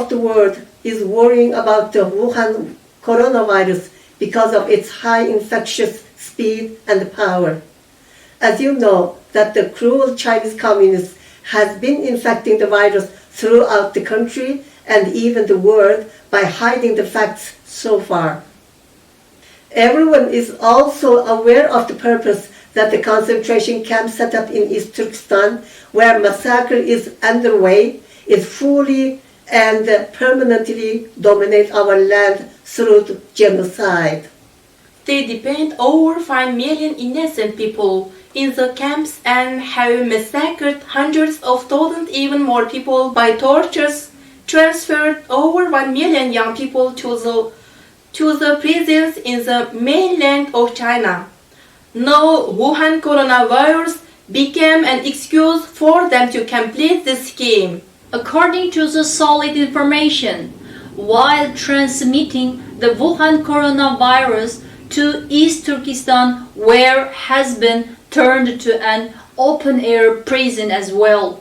of the world is worrying about the Wuhan coronavirus because of its high infectious speed and power. As you know, that the cruel Chinese communists has been infecting the virus throughout the country and even the world by hiding the facts so far. Everyone is also aware of the purpose that the concentration camp set up in East Turkestan, where massacre is underway, is fully and permanently dominate our land through genocide. They depend over 5 million innocent people in the camps and have massacred hundreds of thousands, even more people by tortures, transferred over 1 million young people to the prisons in the mainland of China. Now, Wuhan coronavirus became an excuse for them to complete the scheme. According to the solid information, while transmitting the Wuhan coronavirus to East Turkestan, where has been turned to an open-air prison as well.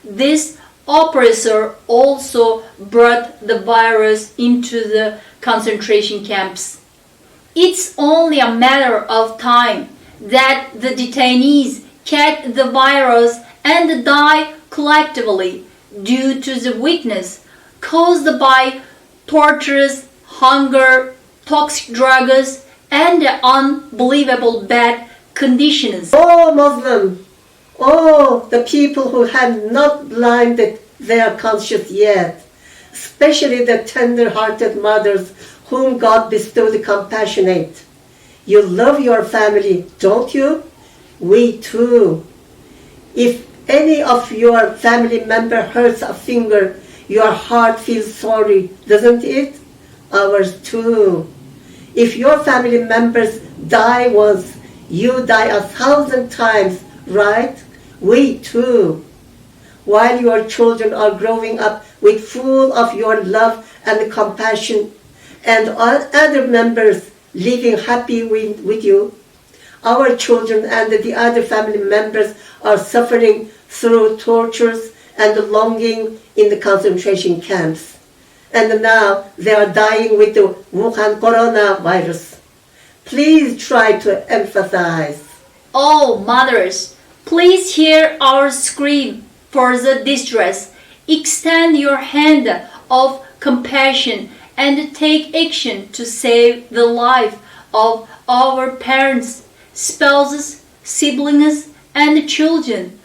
This oppressor also brought the virus into the concentration camps. It's only a matter of time that the detainees catch the virus and die collectively due to the weakness caused by tortures, hunger, toxic drugs, and unbelievable bad conditions. Oh, Muslim! Oh, the people who have not blinded their conscience yet, especially the tender-hearted mothers whom God bestowed compassionate. You love your family, don't you? We too. If any of your family member hurts a finger, your heart feels sorry, doesn't it? Ours too. If your family members die once, you die 1,000 times, right? We too. While your children are growing up with full of your love and compassion, and other members living happy with you, our children and the other family members are suffering through tortures and longing in the concentration camps. And now they are dying with the Wuhan coronavirus. Please try to empathize. Oh, mothers, please hear our scream for the distress. Extend your hand of compassion and take action to save the life of our parents, spouses, siblings, and children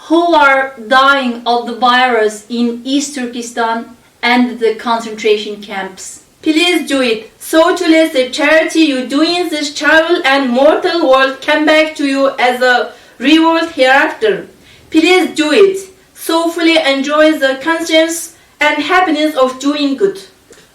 who are dying of the virus in East Turkestan and the concentration camps. Please do it, so to let the charity you do in this travel and mortal world come back to you as a reward hereafter. Please do it, so fully enjoy the conscience and happiness of doing good.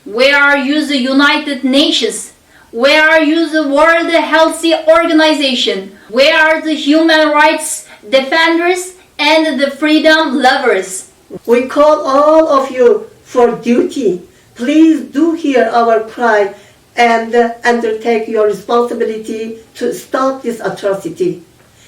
Where are you, the United Nations? Where are you, the World Health Organization? Where are the human rights defenders and the freedom lovers? We call all of you for duty. Please do hear our cry and undertake your responsibility to stop this atrocity.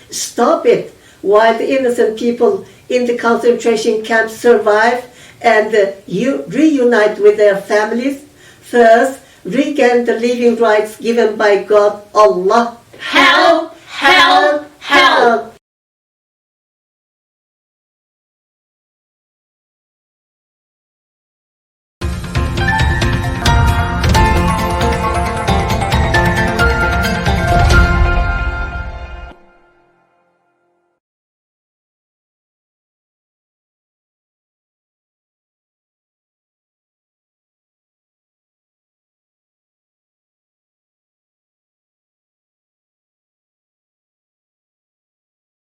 Stop it while the innocent people in the concentration camps survive and reunite with their families. Thus, regain the living rights given by God, Allah. Help!